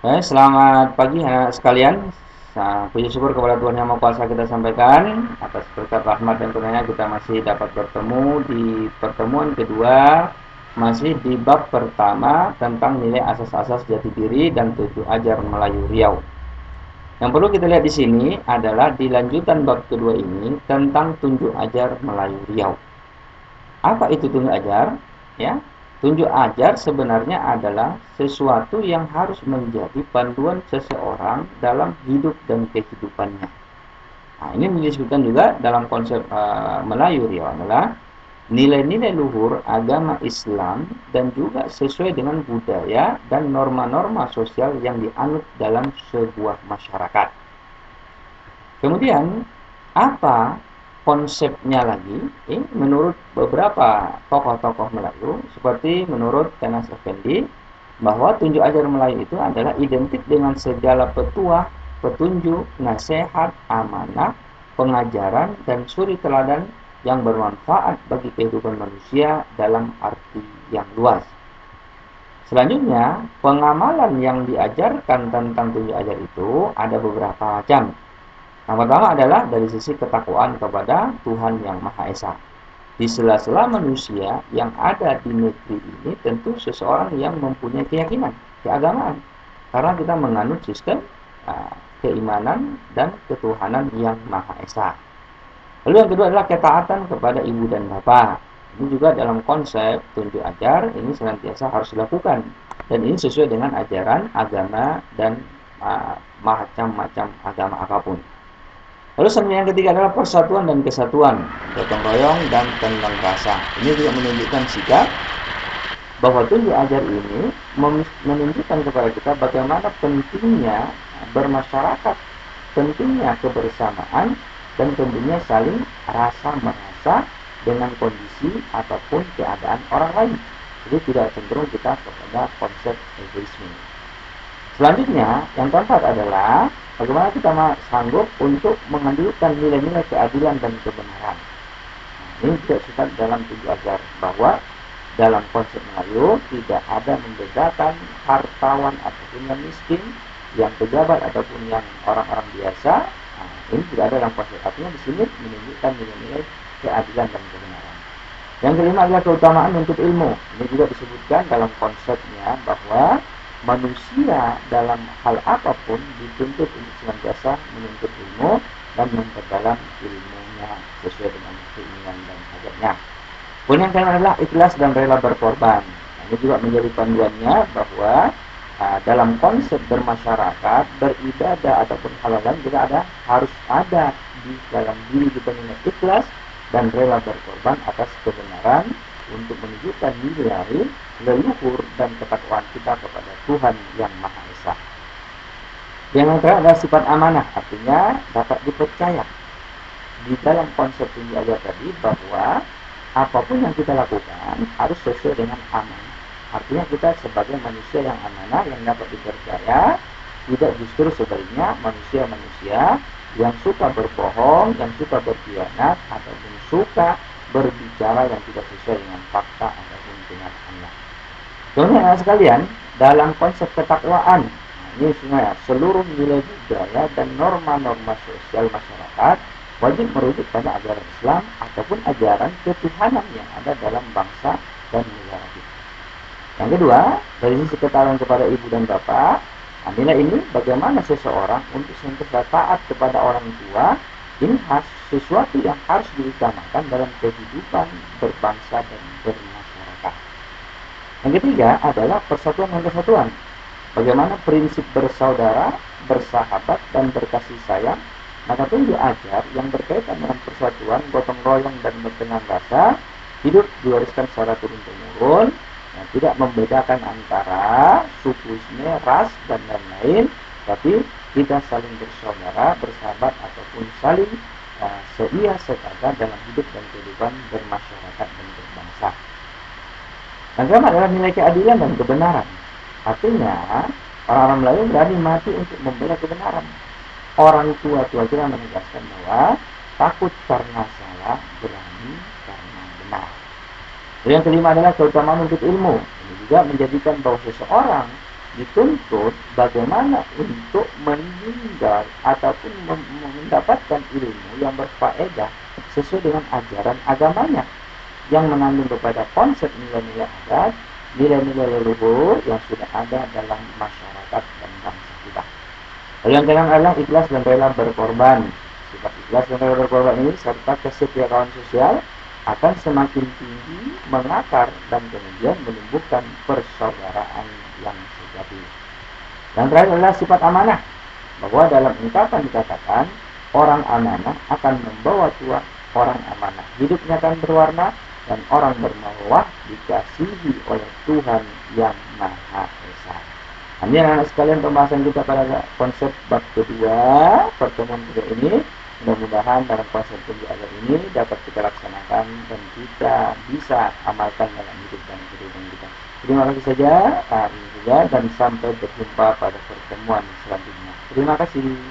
Selamat pagi anak sekalian. Puji syukur kepada Tuhan Yang Maha Kuasa kita sampaikan atas berkat rahmat dan karunia kita masih dapat bertemu di pertemuan kedua, masih di bab pertama tentang nilai asas-asas jati diri dan tujuh ajar Melayu Riau. Yang perlu kita lihat di sini adalah di lanjutan bab kedua ini tentang tunjuk ajar Melayu Riau. Apa itu tunjuk ajar? Ya, tunjuk ajar sebenarnya adalah sesuatu yang harus menjadi panduan seseorang dalam hidup dan kehidupannya. Nah, ini disebutkan juga dalam konsep Melayu Riau adalah nilai-nilai luhur agama Islam dan juga sesuai dengan budaya dan norma-norma sosial yang dianut dalam sebuah masyarakat. Kemudian, apa konsepnya lagi? Menurut beberapa tokoh-tokoh Melayu, seperti menurut Tenas Effendi, bahwa tunjuk ajar Melayu itu adalah identik dengan segala petuah, petunjuk, nasihat, amanah, pengajaran, dan suri teladan yang bermanfaat bagi kehidupan manusia dalam arti yang luas. Selanjutnya, pengamalan yang diajarkan tentang tunjuk ajar itu ada beberapa macam. Yang pertama adalah dari sisi ketakwaan kepada Tuhan Yang Maha Esa. Di sela-sela manusia yang ada di negeri ini tentu seseorang yang mempunyai keyakinan, keagamaan. Karena kita menganut sistem keimanan dan ketuhanan Yang Maha Esa. Lalu yang kedua adalah ketaatan kepada ibu dan bapak. Ini juga dalam konsep tunjuk ajar ini senantiasa harus dilakukan. Dan ini sesuai dengan ajaran agama dan macam-macam agama apapun. Lalu yang ketiga adalah persatuan dan kesatuan, gotong royong dan tenggang rasa. Ini juga menunjukkan sikap bahwa tunjuk ajar ini menunjukkan kepada kita bagaimana pentingnya bermasyarakat, pentingnya kebersamaan, dan tentunya saling rasa merasa dengan kondisi ataupun keadaan orang lain. Jadi tidak cenderung kita kepada konsep egoisme. Selanjutnya, yang keempat adalah bagaimana kita sanggup untuk mengandalkan nilai-nilai keadilan dan kebenaran. Ini juga sudah dalam tunjuk ajar bahwa dalam konsep Melayu tidak ada membedakan hartawan ataupun yang miskin, yang pejabat ataupun yang orang-orang biasa. Ini tidak ada dalam konsep. Artinya di sini menunjukkan nilai-nilai keadilan dan kebenaran. Yang kelima adalah keutamaan untuk ilmu. Ini juga disebutkan dalam konsepnya bahwa manusia dalam hal apapun dituntut untuk senantiasa menuntut ilmu dan memperdalam ilmunya sesuai dengan keinginan dan hajatnya. Kemudian yang kelima adalah ikhlas dan rela berkorban. Ini juga menjadi panduannya bahwa dalam konsep bermasyarakat, beribadah ataupun hal lain juga harus ada di dalam diri kita nilai ikhlas dan rela berkorban atas kebenaran untuk menunjukkan nilai leluhur dan ketakwaan kita kepada Tuhan Yang Maha Esa. Yang terakhir adalah sifat amanah, artinya dapat dipercaya. Di dalam konsep tunjuk ajar tadi bahwa apapun yang kita lakukan harus sesuai dengan amanah. Artinya kita sebagai manusia yang amanah, yang dapat dipercaya, tidak justru sebaliknya manusia-manusia yang suka berbohong, yang suka berkhianat, ataupun suka berbicara yang tidak sesuai dengan fakta ataupun kenyataannya. Kemudian sekalian, dalam konsep ketakwaan, ini semuanya seluruh nilai budaya dan norma-norma sosial masyarakat wajib merujuk pada ajaran Islam ataupun ajaran ketuhanan yang ada dalam bangsa dan negara kita. Yang kedua, dari sisi ketaatan kepada ibu dan bapak, nilai ini bagaimana seseorang untuk senantiasa taat kepada orang tua, ini sesuatu yang harus diutamakan dalam kehidupan berbangsa dan bermasyarakat. Yang ketiga adalah persatuan dan kesatuan. Bagaimana prinsip bersaudara, bersahabat, dan berkasih sayang, maka tunjuk ajar yang berkaitan dengan persatuan, gotong royong, dan berkenan rasa, hidup diwariskan secara turun-temurun, yang tidak membedakan antara sukuisme, ras, dan lain-lain, tapi kita saling bersaudara, bersahabat, ataupun saling seia sekata dalam hidup dan kehidupan bermasyarakat dan berbangsa. Yang kelima adalah nilai keadilan dan kebenaran. Artinya, orang-orang Melayu berani mati untuk membela kebenaran. Orang tua-tua kita menegaskan bahwa takut karena salah, berani karena benar. Yang kelima adalah keutamaan untuk ilmu. Ini juga menjadikan bahwa seseorang dituntut bagaimana untuk meninggal ataupun mendapatkan ilmu yang berfaedah sesuai dengan ajaran agamanya yang mengandung kepada konsep nilai-nilai adat, nilai-nilai leluhur yang sudah ada dalam masyarakat dan bangsa kita. Lalu yang keenam adalah ikhlas dan rela berkorban. Sifat ikhlas dan rela berkorban ini serta kesetiakawanan sosial akan semakin tinggi mengakar dan kemudian menumbuhkan persaudaraan yang sejati. Yang terakhir adalah sifat amanah, bahwa dalam ungkapan dikatakan orang amanah akan membawa tua, orang amanah hidupnya akan berwarna, dan orang bermawah dikasihi oleh Tuhan yang Maha Esa. Ini anak-anak sekalian pembahasan kita pada konsep bab kedua pertemuan kita ini. Mudah-mudahan dalam konsep tunjuk ajar ini dapat kita laksanakan dan kita bisa amalkan dalam hidup dan kehidupan kita. Terima kasih saja, dan sampai berjumpa pada pertemuan selanjutnya. Terima kasih.